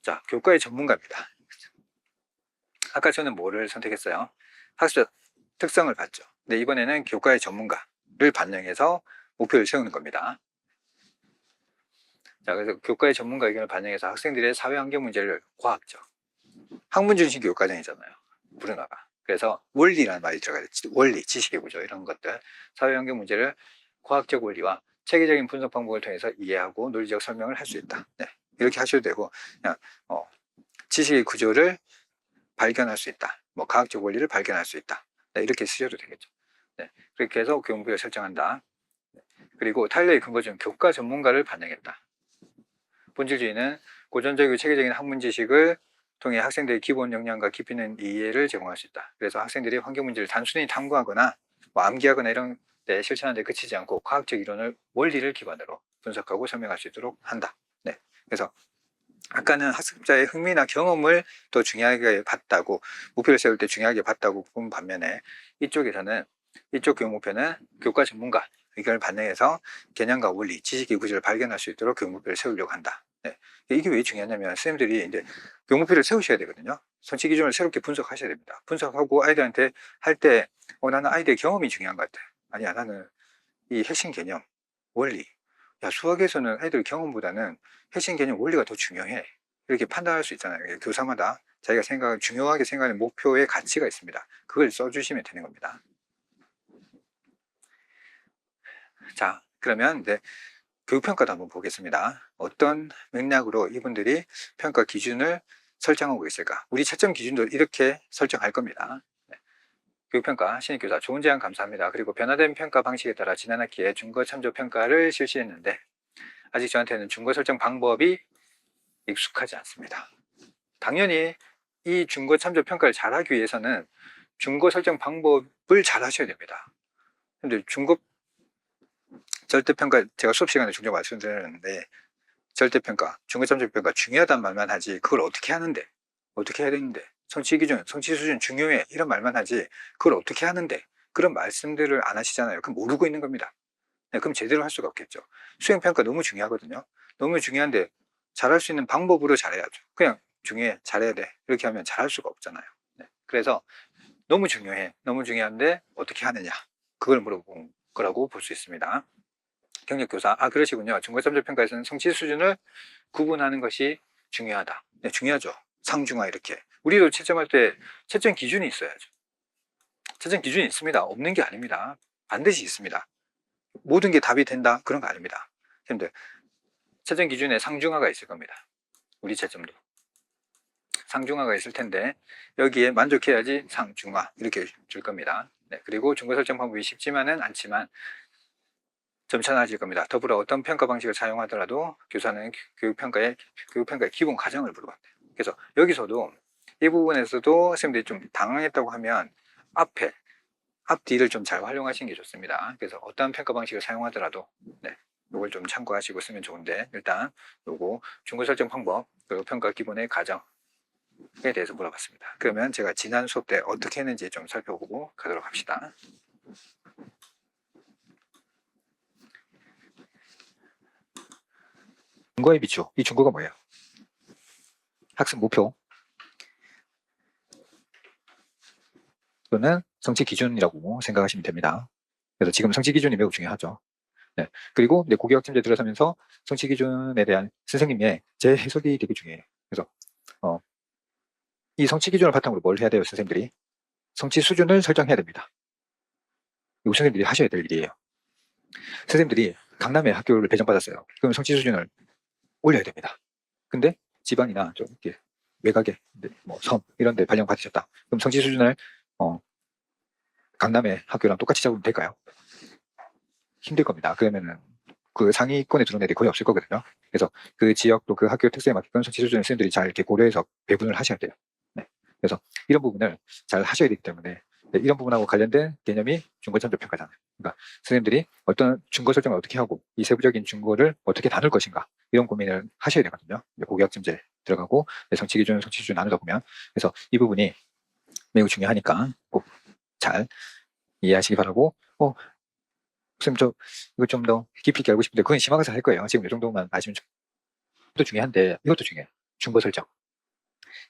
자, 교과의 전문가입니다. 아까 저는 뭐를 선택했어요? 학습자 특성을 봤죠. 근데 이번에는 교과의 전문가를 반영해서 목표를 세우는 겁니다. 자, 그래서 교과의 전문가 의견을 반영해서 학생들의 사회 환경 문제를 과학적, 학문 중심 교육 과정이잖아요. 브루너가. 그래서 원리라는 말이 들어가요. 원리, 지식의 구조 이런 것들, 사회 환경 문제를 과학적 원리와 체계적인 분석 방법을 통해서 이해하고 논리적 설명을 할 수 있다. 네, 이렇게 하셔도 되고 그냥 지식의 구조를 발견할 수 있다. 뭐 과학적 원리를 발견할 수 있다. 네, 이렇게 쓰셔도 되겠죠. 네, 그렇게 해서 교육 목표를 설정한다. 네, 그리고 타일러의 근거 중 교과 전문가를 반영했다. 본질주의는 고전적이고 체계적인 학문 지식을 통해 학생들의 기본 역량과 깊이 있는 이해를 제공할 수 있다. 그래서 학생들이 환경 문제를 단순히 탐구하거나 뭐 암기하거나 이런 데 실천하는 데 그치지 않고 과학적 이론을 원리를 기반으로 분석하고 설명할 수 있도록 한다. 네, 그래서 아까는 학습자의 흥미나 경험을 더 중요하게 봤다고, 목표를 세울 때 중요하게 봤다고 본 반면에 이쪽에서는, 이쪽 교육 목표는 교과 전문가 의견을 반영해서 개념과 원리, 지식의 구조를 발견할 수 있도록 교육 목표를 세우려고 한다. 네. 이게 왜 중요하냐면 선생님들이 이제 교육 목표를 세우셔야 되거든요. 성취 기준을 새롭게 분석하셔야 됩니다. 분석하고 아이들한테 할 때 나는 아이들의 경험이 중요한 것 같아. 아니야, 나는 이 핵심 개념, 원리, 야, 수학에서는 애들 경험보다는 핵심 개념 원리가 더 중요해. 이렇게 판단할 수 있잖아요. 교사마다 자기가 중요하게 생각하는 목표의 가치가 있습니다. 그걸 써주시면 되는 겁니다. 자, 그러면 이제 교육평가도 한번 보겠습니다. 어떤 맥락으로 이분들이 평가 기준을 설정하고 있을까? 우리 채점 기준도 이렇게 설정할 겁니다. 교육평가 신입교사 좋은 제안 감사합니다. 그리고 변화된 평가 방식에 따라 지난 학기에 중거 참조 평가를 실시했는데 아직 저한테는 중거 설정 방법이 익숙하지 않습니다. 당연히 이 중거 참조 평가를 잘하기 위해서는 중거 설정 방법을 잘 하셔야 됩니다. 근데 중거 절대평가, 제가 수업 시간에 종종 말씀드렸는데 절대평가, 중거 참조 평가 중요하단 말만 하지 그걸 어떻게 하는데, 어떻게 해야 되는데, 성취 기준, 성취 수준 중요해 이런 말만 하지 그걸 어떻게 하는데, 그런 말씀들을 안 하시잖아요. 그럼 모르고 있는 겁니다. 네, 그럼 제대로 할 수가 없겠죠. 수행평가 너무 중요하거든요. 너무 중요한데 잘할 수 있는 방법으로 잘해야죠. 그냥 중요해, 잘해야 돼 이렇게 하면 잘할 수가 없잖아요. 네, 그래서 너무 중요해, 너무 중요한데 어떻게 하느냐, 그걸 물어본 거라고 볼 수 있습니다. 경력교사, 그러시군요. 중고참조평가에서는 성취 수준을 구분하는 것이 중요하다. 네, 중요하죠. 상중하 이렇게. 우리도 채점할 때 채점 기준이 있어야죠. 채점 기준이 있습니다. 없는 게 아닙니다. 반드시 있습니다. 모든 게 답이 된다? 그런 거 아닙니다. 근데 채점 기준에 상중하가 있을 겁니다. 우리 채점도. 상중하가 있을 텐데 여기에 만족해야지 상중하 이렇게 줄 겁니다. 네, 그리고 중거 설정 방법이 쉽지만은 않지만 점차나질 겁니다. 더불어 어떤 평가 방식을 사용하더라도 교사는 교육평가의 기본 과정을 물어봤대요. 그래서 여기서도 이 부분에서도 선생님들이 좀 당황했다고 하면 앞뒤를 좀 잘 활용하시는 게 좋습니다. 그래서 어떤 평가 방식을 사용하더라도 네, 이걸 좀 참고하시고 쓰면 좋은데 일단 요거 중거 설정 방법 그리고 평가 기본의 과정에 대해서 물어봤습니다. 그러면 제가 지난 수업 때 어떻게 했는지 좀 살펴보고 가도록 합시다. 준거의 비추. 이 준거가 뭐예요? 학습 목표 또는 성취 기준이라고 생각하시면 됩니다. 그래서 지금 성취 기준이 매우 중요하죠. 네. 그리고 네, 고교학점제 들어서면서 성취 기준에 대한 선생님의 재해석이 되게 중요해요. 그래서 이 성취 기준을 바탕으로 뭘 해야 돼요, 선생님들이? 성취 수준을 설정해야 됩니다. 이거 선생님들이 하셔야 될 일이에요. 선생님들이 강남에 학교를 배정받았어요. 그럼 성취 수준을 올려야 됩니다. 근데 지방이나 좀 이렇게 외곽에 뭐 섬 이런 데 발령 받으셨다. 그럼 성취 수준을 강남의 학교랑 똑같이 잡으면 될까요? 힘들 겁니다. 그러면은 그 상위권에 들어온 애들이 거의 없을 거거든요. 그래서 그 지역 또 그 학교 특성에 맞게끔 성취 수준을 선생님들이 잘 이렇게 고려해서 배분을 하셔야 돼요. 네. 그래서 이런 부분을 잘 하셔야 되기 때문에 네, 이런 부분하고 관련된 개념이 중거참조평가잖아요. 그러니까 선생님들이 어떤 중거 설정을 어떻게 하고 이 세부적인 중거를 어떻게 나눌 것인가 이런 고민을 하셔야 되거든요. 고교학점제 들어가고 성취 기준, 성취 수준 나누다 보면 그래서 이 부분이 매우 중요하니까 꼭 잘 이해하시기 바라고. 선생님 저 이거 좀 더 깊이 있게 알고 싶은데 그건 심화가서 할 거예요. 지금 이 정도만 아시면 좀. 또 중요한데 이것도 중요해요. 중거 설정.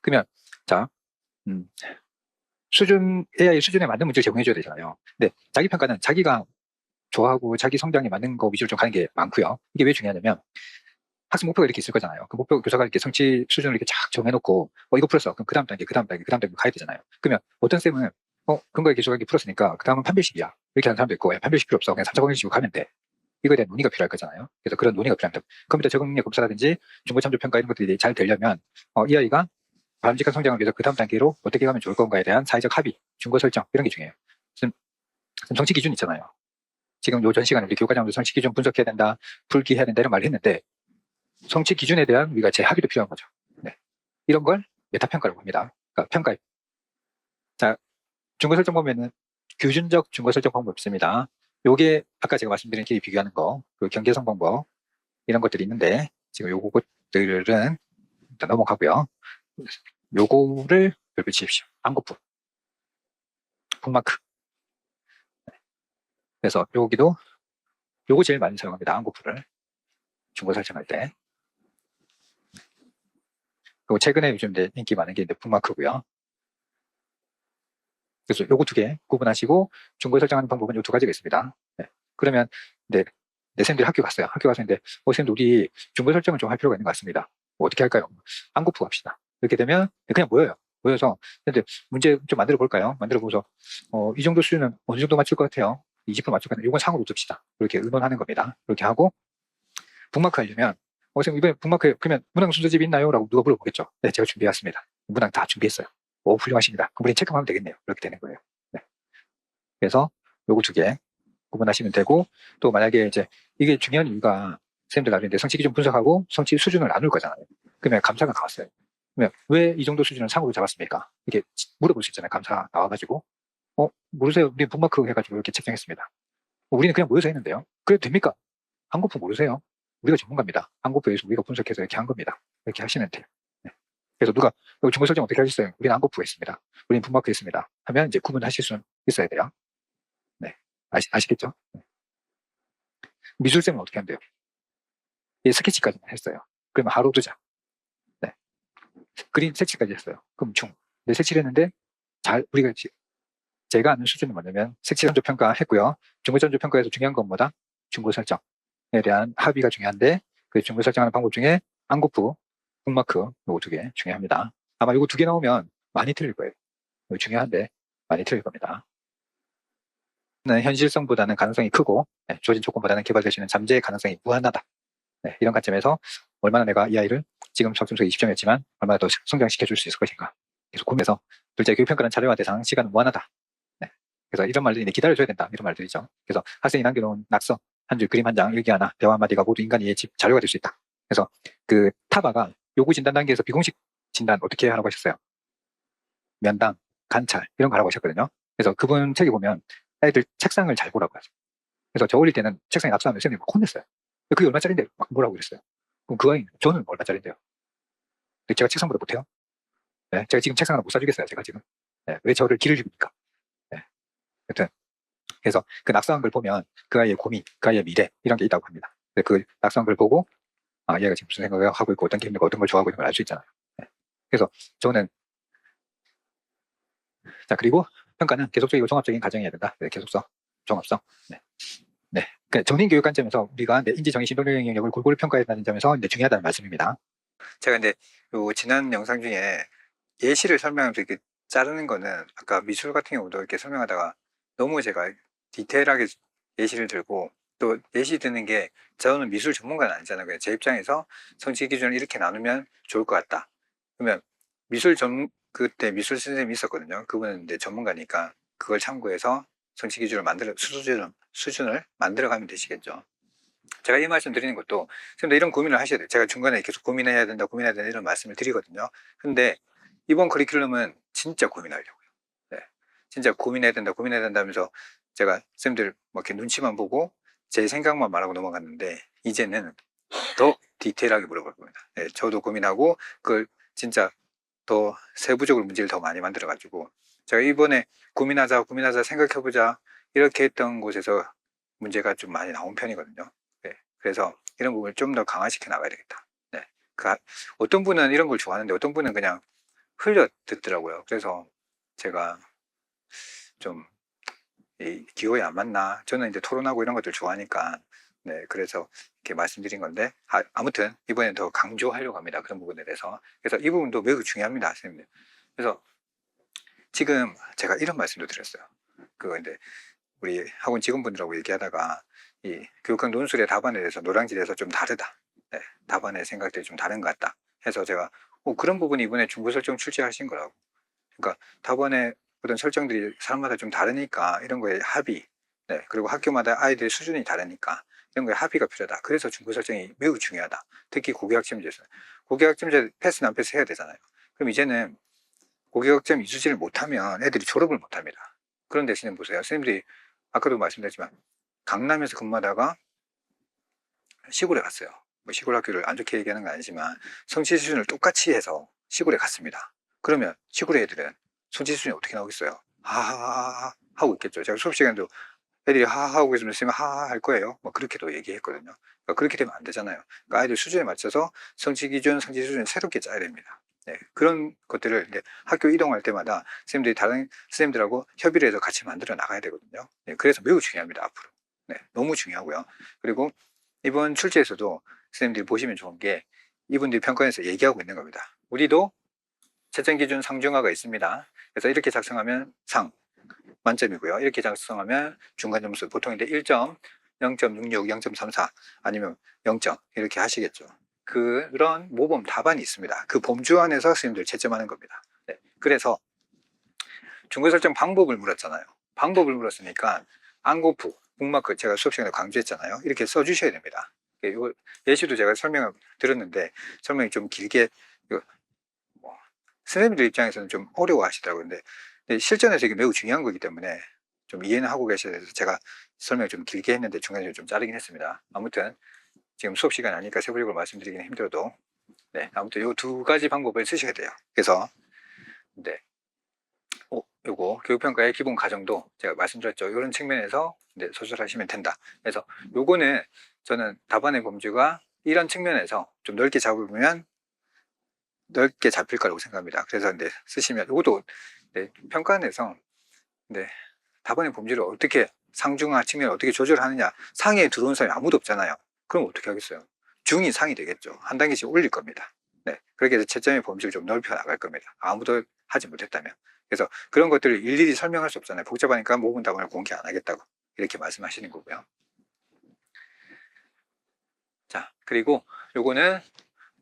그러면 자 수준 AI 수준에 맞는 문제를 제공해 줘야 되잖아요. 근데 자기 평가는 자기가 좋아하고 자기 성장에 맞는 거 위주로 좀 가는 게 많고요. 이게 왜 중요하냐면 학습 목표가 이렇게 있을 거잖아요. 그 목표 교사가 이렇게 성취 수준을 이렇게 쫙 정해놓고 이거 풀었어. 그럼 그 다음 단계, 그 다음 단계, 그 다음 단계 가야 되잖아요. 그러면 어떤 쌤은 근거에 기초하게 풀었으니까 그 다음은 판별식이야. 이렇게 하는 사람도 있고 판별식 필요 없어. 그냥 3차 공식으로 가면 돼. 이거에 대한 논의가 필요할 거잖아요. 그래서 그런 논의가 필요합니다. 컴퓨터 적응력 검사라든지 중고참조평가 이런 것들이 잘 되려면 이 아이가 바람직한 성장을 위해서 그 다음 단계로 어떻게 가면 좋을 건가에 대한 사회적 합의, 중거 설정 이런 게 중요해요. 지금 성취 기준 있잖아요. 지금 요 전 시간에 우리 교과장도 성취 기준 분석해야 된다, 풀기해야 된다 이런 말을 했는데 성취 기준에 대한 우리가 재합의도 필요한 거죠. 네. 이런 걸 메타평가라고 합니다. 그러니까 평가. 자, 중거 설정 보면은 규준적 중거 설정 방법이 있습니다. 요게 아까 제가 말씀드린 길이 비교하는 거, 그 경계성 방법 이런 것들이 있는데 지금 요것들은 일단 넘어가고요. 요거를 별표치십시오. 안고프, 북마크. 그래서 여기도 요거 제일 많이 사용합니다. 안고프를 중거 설정할 때. 그리고 최근에 요즘 이제 인기 많은 게 이제 북마크고요. 그래서 요거 두 개 구분하시고 중거 설정하는 방법은 요 두 가지가 있습니다. 네. 그러면 내 쌤들이 학교 갔어요. 학교 가서 근데 쌤들 우리 중거 설정을 좀 할 필요가 있는 것 같습니다. 어떻게 할까요? 안고프 갑시다. 이렇게 되면 그냥 모여요. 모여서 근데 문제 좀 만들어 볼까요? 만들어 보고서 이 정도 수준은 어느 정도 맞출 것 같아요? 20% 맞출 것 같아요. 이건 상으로 둡시다. 이렇게 의논하는 겁니다. 이렇게 하고 북마크 하려면 선생님 이번에 북마크 그러면 문항 순서집이 있나요? 라고 누가 물어보겠죠. 네, 제가 준비해왔습니다. 문항 다 준비했어요. 오, 훌륭하십니다. 그럼 우리 체크하면 되겠네요. 이렇게 되는 거예요. 네. 그래서 요거 두 개 구분하시면 되고 또 만약에 이제 이게 중요한 이유가 선생님들 나중에 성취 기준 분석하고 성취 수준을 나눌 거잖아요. 그러면 감사가 나왔어요. 그러면 왜 이 정도 수준을 상으로 잡았습니까? 이게 물어볼 수 있잖아요. 감사 나와가지고 모르세요. 우리 북마크 해가지고 이렇게 책정했습니다. 우리는 그냥 모여서 했는데요. 그래도 됩니까? 한국프 모르세요? 우리가 전문가입니다. 한국프에서 우리가 분석해서 이렇게 한 겁니다. 이렇게 하시면 돼요. 네. 그래서 누가 중거 설정 어떻게 하셨어요? 우리는 한국프 했습니다. 우리는 북마크 했습니다. 하면 이제 구분하실 수 있어야 돼요. 네. 아시겠죠? 네. 미술쌤은 어떻게 한대요? 예, 스케치까지만 했어요. 그러면 하루 두자. 네. 그림 색칠까지 했어요. 그럼 중. 네, 색칠을 했는데 우리가 제가 아는 수준은 뭐냐면 색칠전조 평가 했고요. 중거전조 평가에서 중요한 건 뭐다? 중거 설정에 대한 합의가 중요한데 그 중거 설정하는 방법 중에 안고프, 북마크 요거 두 개 중요합니다. 아마 요거 두 개 나오면 많이 틀릴 거예요. 중요한데 많이 틀릴 겁니다. 현실성보다는 가능성이 크고 주어진 조건보다는 개발될 수 있는 잠재의 가능성이 무한하다. 네, 이런 관점에서 얼마나 내가 이 아이를 지금 적중서 20점이었지만 얼마나 더 성장시켜 줄 수 있을 것인가 계속 고민해서 둘째 교육평가는 자료와 대상 시간은 무한하다. 네, 그래서 이런 말들이 기다려줘야 된다 이런 말들이죠. 그래서 학생이 남겨놓은 낙서 한 줄, 그림 한 장, 일기 하나, 대화 한마디가 모두 인간 이해의 자료가 될 수 있다. 그래서 그 타바가 요구 진단 단계에서 비공식 진단 어떻게 하라고 하셨어요? 면담, 관찰 이런 거 하라고 하셨거든요. 그래서 그분 책에 보면 애들 책상을 잘 보라고 하죠. 그래서 저 어릴 때는 책상에 낙서하면 선생님이 막 혼냈어요. 그게 얼마짜린데 막 뭐라고 그랬어요. 그럼 그 아이는 저는 얼마짜린데요. 제가 책상보다 못해요? 네, 제가 지금 책상 하나 못 사주겠어요. 제가 지금. 네, 왜 저를 길을 줍니까? 네, 여튼 그래서 그 낙서한 걸 보면 그 아이의 고민, 그 아이의 미래 이런 게 있다고 합니다. 그 낙서한 걸 보고 얘가 지금 무슨 생각을 하고 있고 어떤 게 힘들고 어떤 걸 좋아하고 있는 걸 알 수 있잖아요. 네. 그래서 저는 자 그리고 평가는 계속적이고 종합적인 과정이어야 된다. 네, 계속성, 종합성. 네. 네. 그러니까 정신 교육 관점에서 우리가 인지 정의 신도력 영역을 골고루 평가해야 한다는 점에서 중요하다는 말씀입니다. 제가 근데 요 지난 영상 중에 예시를 설명하면서 이렇게 자르는 거는 아까 미술 같은 경우도 이렇게 설명하다가 너무 제가 디테일하게 예시를 들고 또 예시 드는 게 저는 미술 전문가는 아니잖아요. 제 입장에서 성취 기준을 이렇게 나누면 좋을 것 같다. 그러면 그때 미술 선생님이 있었거든요. 그분은 이제 전문가니까 그걸 참고해서 성취 기준을 수준을 만들어 가면 되시겠죠. 제가 이 말씀 드리는 것도 선생님도 이런 고민을 하셔야 돼요. 제가 중간에 계속 고민해야 된다 이런 말씀을 드리거든요. 근데 이번 커리큘럼은 진짜 고민하려고요. 네. 진짜 고민해야 된다 하면서 제가 선생님들 뭐 이렇게 눈치만 보고 제 생각만 말하고 넘어갔는데 이제는 더 디테일하게 물어볼 겁니다. 네, 저도 고민하고 그걸 진짜 더 세부적으로 문제를 더 많이 만들어 가지고 제가 이번에 고민하자 생각해보자 이렇게 했던 곳에서 문제가 좀 많이 나온 편이거든요. 네, 그래서 이런 부분을 좀 더 강화시켜 나가야 되겠다. 네, 어떤 분은 이런 걸 좋아하는데 어떤 분은 그냥 흘려 듣더라고요. 그래서 제가 좀 이 기호에 안 맞나? 저는 이제 토론하고 이런 것들 좋아하니까 네, 그래서 이렇게 말씀드린 건데 아무튼 이번에 더 강조하려고 합니다. 그런 부분에 대해서. 그래서 이 부분도 매우 중요합니다, 선생님들. 그래서 지금 제가 이런 말씀도 드렸어요. 근데 우리 학원 직원분들하고 얘기하다가 이 교육학 논술의 답안에 대해서 노량진에서 좀 다르다. 네, 답안의 생각들이 좀 다른 것 같다. 해서 제가 그런 부분이 이번에 중고 설정 출제하신 거라고. 그러니까 답안의 어떤 설정들이 사람마다 좀 다르니까 이런 거에 합의, 네, 그리고 학교마다 아이들의 수준이 다르니까 이런 거에 합의가 필요하다. 그래서 중고 설정이 매우 중요하다. 특히 고교학점제에서 고교학점제 패스 난 패스 해야 되잖아요. 그럼 이제는 고교학점 이수지를 못하면 애들이 졸업을 못합니다. 그런 대신에 보세요. 선생님들이 아까도 말씀드렸지만 강남에서 근무하다가 시골에 갔어요. 뭐 시골 학교를 안 좋게 얘기하는 건 아니지만 성취 수준을 똑같이 해서 시골에 갔습니다. 그러면 시골의 애들은 성취 수준이 어떻게 나오겠어요? 하하하 하고 있겠죠. 제가 수업 시간도 애들이 하하 하고 있으면 선생님 하하 할 거예요. 뭐 그렇게도 얘기했거든요. 그러니까 그렇게 되면 안 되잖아요. 그러니까 아이들 수준에 맞춰서 성취 기준, 성취 수준을 새롭게 짜야 됩니다. 네, 그런 것들을 이제 학교 이동할 때마다 선생님들이 다른 선생님들하고 협의를 해서 같이 만들어 나가야 되거든요. 네, 그래서 매우 중요합니다. 앞으로. 네, 너무 중요하고요. 그리고 이번 출제에서도 선생님들이 보시면 좋은 게 이분들이 평가에서 얘기하고 있는 겁니다. 우리도 채점 기준 상중하가 있습니다. 그래서 이렇게 작성하면 상 만점이고요. 이렇게 작성하면 중간 점수 보통 이제 1점, 0.66, 0.34 아니면 0점 이렇게 하시겠죠. 그런 모범 답안이 있습니다. 그 범주 안에서 선생님들 채점하는 겁니다. 네. 그래서 중고 설정 방법을 물었잖아요. 방법을 물었으니까 안고프, 북마크 제가 수업 시간에 강조했잖아요. 이렇게 써주셔야 됩니다. 이거 예시도 제가 설명을 들었는데 설명이 좀 길게 뭐, 선생님들 입장에서는 좀 어려워하시더라고요. 근데 실전에서 이게 매우 중요한 거기 때문에 좀 이해는 하고 계셔야 돼서 제가 설명을 좀 길게 했는데 중간에 좀 자르긴 했습니다. 아무튼 지금 수업 시간 아니니까 세부적으로 말씀드리기는 힘들어도 네, 아무튼 이 두 가지 방법을 쓰셔야 돼요. 그래서 네, 요거 교육평가의 기본 과정도 제가 말씀드렸죠. 이런 측면에서 이제 소설하시면 된다. 그래서 요거는 저는 답안의 범주가 이런 측면에서 좀 넓게 잡으면 넓게 잡힐 거라고 생각합니다. 그래서 이제 쓰시면 이것도 네, 평가안에서 네, 답안의 범주를 어떻게 상중하 측면을 어떻게 조절하느냐 상에 들어온 사람이 아무도 없잖아요. 그럼 어떻게 하겠어요? 중이 상이 되겠죠. 한 단계씩 올릴 겁니다. 네, 그렇게 해서 채점의 범주를 좀 넓혀 나갈 겁니다. 아무도 하지 못했다면. 그래서 그런 것들을 일일이 설명할 수 없잖아요. 복잡하니까 모분 답안을 공개 안 하겠다고 이렇게 말씀하시는 거고요. 자, 그리고 요거는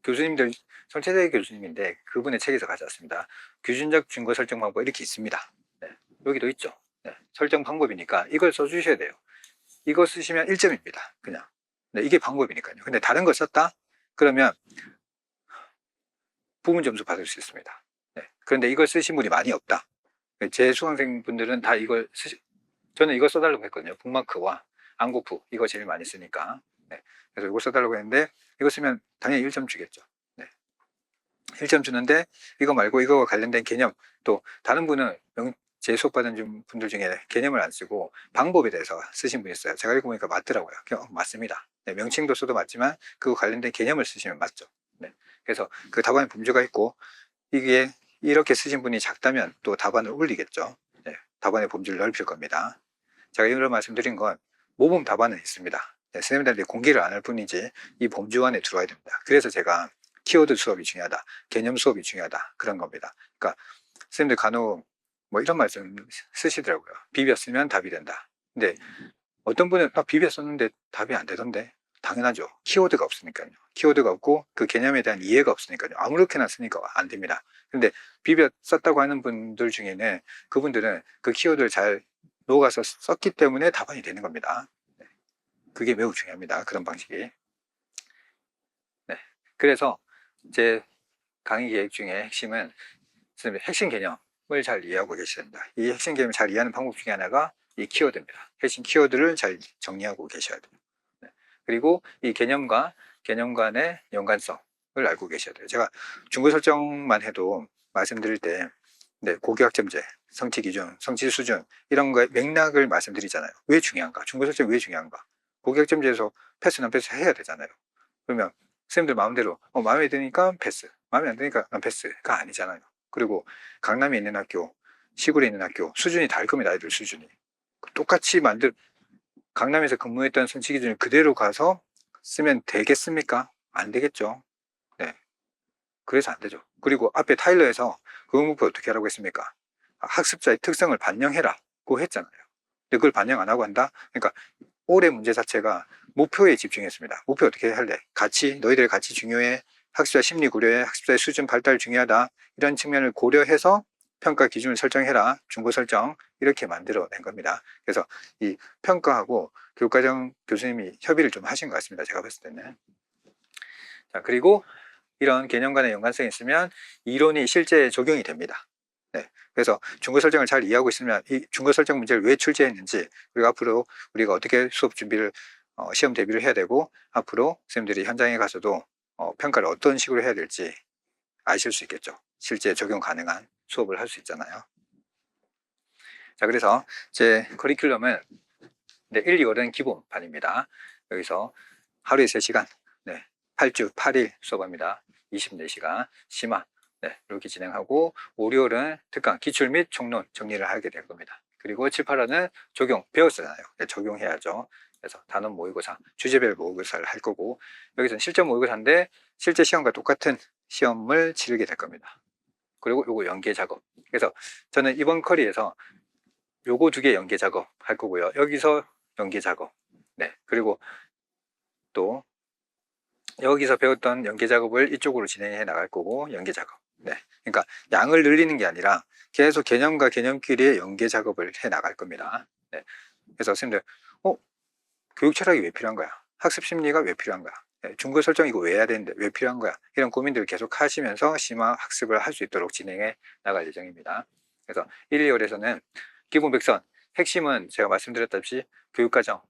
교수님들 성채대 교수님인데 그분의 책에서 가져왔습니다. 규준적 증거 설정 방법 이렇게 있습니다. 네, 여기도 있죠. 네, 설정 방법이니까 이걸 써주셔야 돼요. 이거 쓰시면 1점입니다. 그냥. 네, 이게 방법이니까요. 근데 다른 거 썼다? 그러면 부분 점수 받을 수 있습니다. 네, 그런데 이걸 쓰신 분이 많이 없다. 제 수강생분들은 다 저는 이거 써달라고 했거든요. 북마크와 안고프 이거 제일 많이 쓰니까. 네, 그래서 이거 써달라고 했는데 이거 쓰면 당연히 1점 주겠죠. 네, 1점 주는데 이거 말고 이거와 관련된 개념 또 다른 분은 제 수업 받은 분들 중에 개념을 안 쓰고 방법에 대해서 쓰신 분이 있어요. 제가 읽어보니까 맞더라고요. 맞습니다. 네, 명칭도 써도 맞지만 그거 관련된 개념을 쓰시면 맞죠. 네, 그래서 그 답안에 범주가 있고 이게 이렇게 쓰신 분이 작다면 또 답안을 올리겠죠. 네, 답안의 범주를 넓힐 겁니다. 제가 이런 말씀드린 건 모범 답안은 있습니다. 네, 선생님들한테 공개를 안 할 뿐이지 이 범주 안에 들어와야 됩니다. 그래서 제가 키워드 수업이 중요하다, 개념 수업이 중요하다 그런 겁니다. 그러니까 선생님들 간혹 뭐 이런 말씀 쓰시더라고요. 비벼쓰면 답이 된다. 근데 어떤 분은 비벼썼는데 답이 안 되던데. 당연하죠. 키워드가 없으니까요. 키워드가 없고 그 개념에 대한 이해가 없으니까요. 아무렇게나 쓰니까 안 됩니다. 근데 비벼 썼다고 하는 분들 중에는 그분들은 그 키워드를 잘 녹아서 썼기 때문에 답안이 되는 겁니다. 그게 매우 중요합니다. 그런 방식이. 네. 그래서 제 강의 계획 중에 핵심은 핵심 개념을 잘 이해하고 계셔야 된다. 이 핵심 개념을 잘 이해하는 방법 중에 하나가 이 키워드입니다. 핵심 키워드를 잘 정리하고 계셔야 돼요. 네. 그리고 이 개념과 개념 간의 연관성을 알고 계셔야 돼요. 제가 중거 설정만 해도 말씀드릴 때 네, 고교학점제, 성취 기준, 성취 수준 이런 거의 맥락을 말씀드리잖아요. 왜 중요한가? 중거 설정 왜 중요한가? 고교학점제에서 패스는 패스 해야 되잖아요. 그러면 선생님들 마음대로 마음에 드니까 패스, 마음에 안 드니까 패스가 아니잖아요. 그리고 강남에 있는 학교, 시골에 있는 학교 수준이 다를 겁니다. 아이들 수준이. 똑같이 강남에서 근무했던 성취 기준을 그대로 가서 쓰면 되겠습니까? 안 되겠죠. 네. 그래서 안 되죠. 그리고 앞에 타일러에서 그 목표 어떻게 하라고 했습니까? 학습자의 특성을 반영해라고 했잖아요. 근데 그걸 반영 안 하고 한다? 그러니까 올해 문제 자체가 목표에 집중했습니다. 목표 어떻게 할래? 너희들의 가치 중요해. 학습자 심리 고려해. 학습자의 수준 발달 중요하다. 이런 측면을 고려해서 평가 기준을 설정해라. 중고 설정. 이렇게 만들어낸 겁니다. 그래서 이 평가하고 교육과정 교수님이 협의를 좀 하신 것 같습니다. 제가 봤을 때는. 자, 그리고 이런 개념 간의 연관성이 있으면 이론이 실제 적용이 됩니다. 네. 그래서 중거 설정을 잘 이해하고 있으면 이 중거 설정 문제를 왜 출제했는지, 그리고 앞으로 우리가 어떻게 수업 준비를 시험 대비를 해야 되고, 앞으로 선생님들이 현장에 가서도 평가를 어떤 식으로 해야 될지 아실 수 있겠죠. 실제 적용 가능한 수업을 할 수 있잖아요. 자, 그래서 제 커리큘럼은 1, 2월은 기본반입니다. 여기서 하루에 3시간, 8주 8일 수업합니다. 24시간 심화, 이렇게 진행하고, 5, 6월은 특강, 기출 및 총론 정리를 하게 될 겁니다. 그리고 7, 8월은 적용, 배웠잖아요. 적용해야죠. 그래서 단원 모의고사, 주제별 모의고사를 할 거고, 여기서는 실전 모의고사인데 실제 시험과 똑같은 시험을 치르게 될 겁니다. 그리고 요거 연계 작업. 그래서 저는 이번 커리에서 요거 2개 연계 작업 할 거고요. 여기서 연계 작업. 네. 그리고 또 여기서 배웠던 연계 작업을 이쪽으로 진행해 나갈 거고, 연계 작업. 네. 그러니까 양을 늘리는 게 아니라 계속 개념과 개념끼리의 연계 작업을 해 나갈 겁니다. 네. 그래서 선생님들, 교육 철학이 왜 필요한 거야? 학습 심리가 왜 필요한 거야? 네. 중거 설정 이거 왜 해야 되는데 왜 필요한 거야? 이런 고민들을 계속 하시면서 심화 학습을 할 수 있도록 진행해 나갈 예정입니다. 그래서 1, 2월에서는 기본 백선, 핵심은 제가 말씀드렸다시피 교육과정,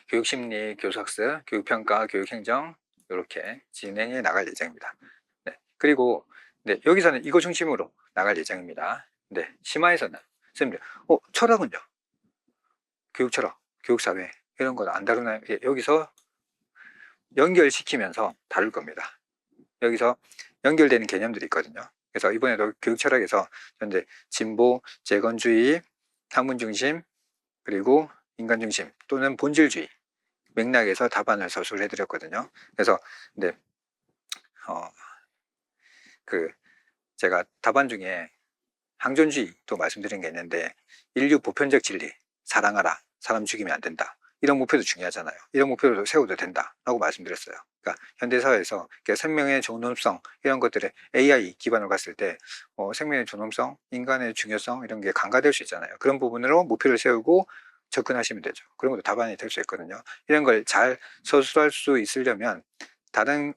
교육심리, 교수학습, 교육평가, 교육행정 이렇게 진행해 나갈 예정입니다. 네. 그리고 여기서는 이거 중심으로 나갈 예정입니다. 심화에서는 선생님들, 철학은요? 교육철학, 교육사회 이런 거 안 다루나요? 예, 여기서 연결시키면서 다룰 겁니다. 여기서 연결되는 개념들이 있거든요. 그래서 이번에도 교육철학에서 현재 진보, 재건주의, 학문중심, 그리고 인간중심 또는 본질주의 맥락에서 답안을 서술해 드렸거든요. 그래서 제가 답안 중에 항존주의도 말씀드린 게 있는데, 인류 보편적 진리, 사랑하라, 사람 죽이면 안 된다, 이런 목표도 중요하잖아요. 이런 목표도 세워도 된다라고 말씀드렸어요. 그러니까 현대사회에서 생명의 존엄성 이런 것들에 AI 기반으로 갔을 때 생명의 존엄성, 인간의 중요성 이런 게 간과될 수 있잖아요. 그런 부분으로 목표를 세우고 접근하시면 되죠. 그런 것도 답안이 될 수 있거든요. 이런 걸 잘 서술할 수 있으려면 다른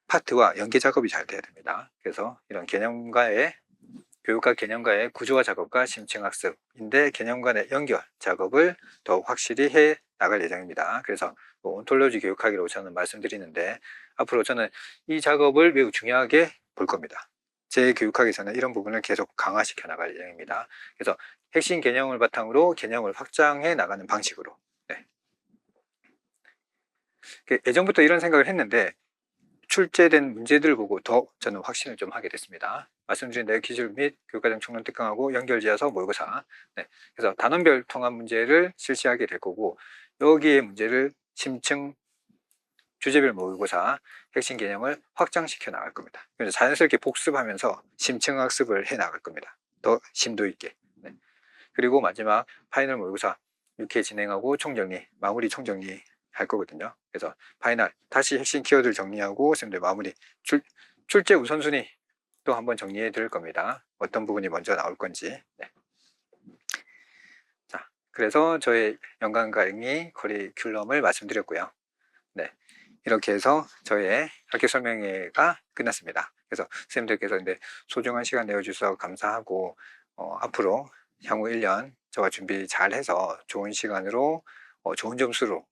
파트와 연계 작업이 잘 돼야 됩니다. 그래서 이런 교육과 개념과의 구조화 작업과 심층학습인데 개념 간의 연결 작업을 더욱 확실히 해 나갈 예정입니다. 그래서 온톨로지 교육하기로 저는 말씀드리는데, 앞으로 저는 이 작업을 매우 중요하게 볼 겁니다. 재교육학에서는 이런 부분을 계속 강화시켜 나갈 예정입니다. 그래서 핵심 개념을 바탕으로 개념을 확장해 나가는 방식으로. 네. 예전부터 이런 생각을 했는데 출제된 문제들을 보고 더 저는 확신을 좀 하게 됐습니다. 말씀드린 대로 기출 및 교육과정 총론 특강하고 연결지어서 모의고사. 네. 그래서 단원별 통합 문제를 실시하게 될 거고 여기에 문제를 심층 주제별 모의고사 핵심 개념을 확장시켜 나갈 겁니다. 그래서 자연스럽게 복습하면서 심층 학습을 해 나갈 겁니다. 더 심도 있게. 네. 그리고 마지막 파이널 모의고사 6회 진행하고 총정리, 마무리 총정리 할 거거든요. 그래서 파이널 다시 핵심 키워드를 정리하고 선생님들 마무리 출제 우선순위 또 한번 정리해 드릴 겁니다. 어떤 부분이 먼저 나올 건지. 네. 자, 그래서 저의 연간 강의 커리큘럼을 말씀드렸고요. 네. 이렇게 해서 저의 학교 설명회가 끝났습니다. 그래서 선생님들께서 이제 소중한 시간 내어주셔서 감사하고 앞으로 향후 1년 저와 준비 잘 해서 좋은 시간으로 좋은 점수로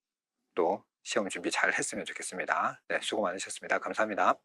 또 시험 준비 잘 했으면 좋겠습니다. 네, 수고 많으셨습니다. 감사합니다.